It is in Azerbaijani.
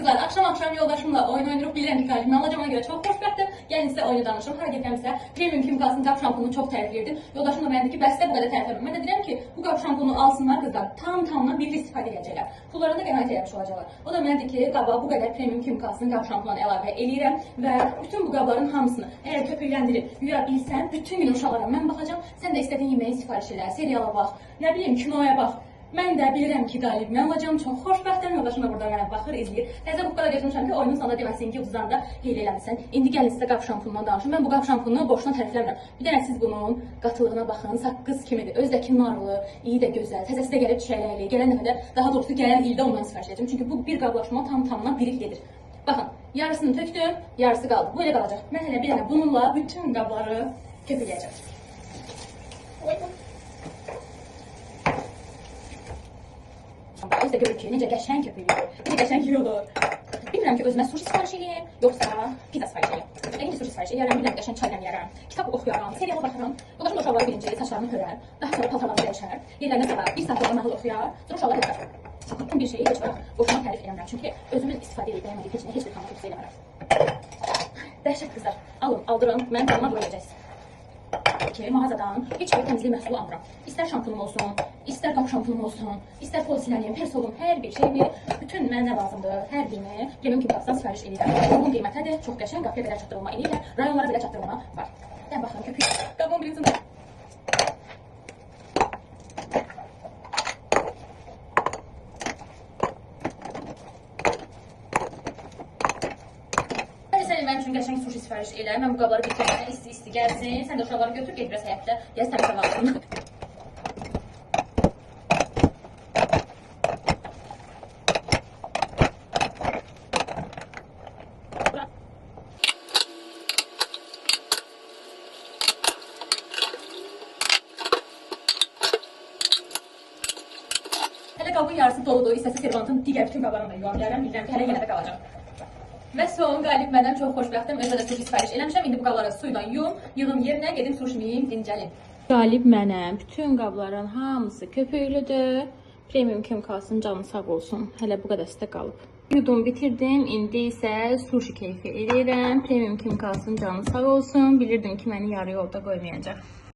Kızlar, akşam yoldaşımla oyun oynayırıq, bilirəm ki, karşımda alacağım, ona görə çox xoşbəxtəm. Gəlin sizə oyunu danışım. Hara getməmsə, Premium Kimkasının qab şampunu çox tərifləyirdi. Yoldaşım da mənə dedi ki, bəs də bu qədər tərifləməm. Mən də deyirəm ki, bu qab şampunu alsınlar qızlar, tamına birli istifadə edəcəklər. Pullarını da qənaət eləmiş olacaqlar. O da mənə dedi ki, qaba bu qədər Premium Kimkasının qab şampununu əlavə eləyirəm və bütün bu qabların hamısını əgər köpükləndirib yuya bilsən, bütün gün uşaqlara mən baxacağam. Sən də istədiyin yeməyi sifariş elə, seriala bax, nə bilim, kinoya bax. Mən də bilirəm ki, qalib mən olacağım, çox xoşbəxtəm, yoldaşım da burada mənə baxır, izləyir. Təzə bu qədər götürmüşəm ki, oyunun sonunda deməsin ki, ucuzdan da heyl eləmişsən. İndi gəlin sizə qab şampunundan danışım. Mən bu qab şampununu boşuna tərifləmirəm. Bir dənə siz bunun qatılığına baxın, saqqız kimidir. Özdəki narlı, iyi də gözəl, təzəsi də gəlib çiçəklərli. Gələn dəfə də, daha doğrusu gələn ildə ondan sifariş edəcəm. Çünki bu bir qablaşma tamına birik gedir. Baxın, yarısını tökdüm, yarısı qaldı. Bu elə qalacaq. Mən hələ bir dənə bununla bütün qabları köpükləyəcəm. Biz də görürük ki, necə qəşəng köpüklüyor, necə qəşəng olur. Bilmirəm ki, özümə sushi sifariş edeyim, yoxsa pizza sifariş edeyim. Əgər sushi sifariş edeyim, bilirəm qəşəng çay demləyərəm, kitab oxuyaram, seriala baxaram. Yoldaşım da uşaqları bilinci, saçlarını hörər, daha sonra paltarlarını dəyişər, yerlərinə salar, bir saat sonra nağıl oxuyar, sonra uşaqlar yatır. Bütün bir şeyi heç vaxt boşuna tərif eləmirəm, çünki özümün istifadə edib bəyənmədiyim heç bir tamam köpüsə eləmirəm. Dəhşət qızlar, alın, aldırın, mənim canıma qoyacaqsınız. Ki, mağazadan heç bir təmizlik məhsulu almıram. İstər şampunum olsun, istər qab şampunum olsun, istər polisilanium, persolum, hər bir şeyi, bütün mənə nə lazımdır, hər birini Premium Kimkasdan sifariş edirəm. Uyğun qiymətədir, çox qəşəng, qapıya qədər çatdırılma edirlər, rayonlara belə çatdırılma var. Dən baxın, köpük, qabın birinci. Mənim üçün qəşəng sushi sifariş elə. Mən bu qabları bitirməyə isti gəlsin. Sən də uşaqları götür, get biraz həyətdə. Gəz təmizə lazım. Hələ qabın yarısı doludur. İstəsə servantın digər bütün qablarını da yuva bilərəm. Bilirəm ki, hələ yenə də qalacaq. Və son qalib məndən çox xoşbəxtəm. Özə də sushi sifariş eləmişəm. İndi bu qabları suyla yığım yerinə gedim sushimi yeyim, dincəlim. Qalib mənəm. Bütün qabların hamısı köpüklüdür. Premium Kimkasının canı sağ olsun. Hələ bu qədəsi də qalıb. Yudum bitirdim. İndi isə sushi keyfi eləyirəm. Premium Kimkasının canı sağ olsun. Bilirdim ki, məni yarı yolda qoymayacaq.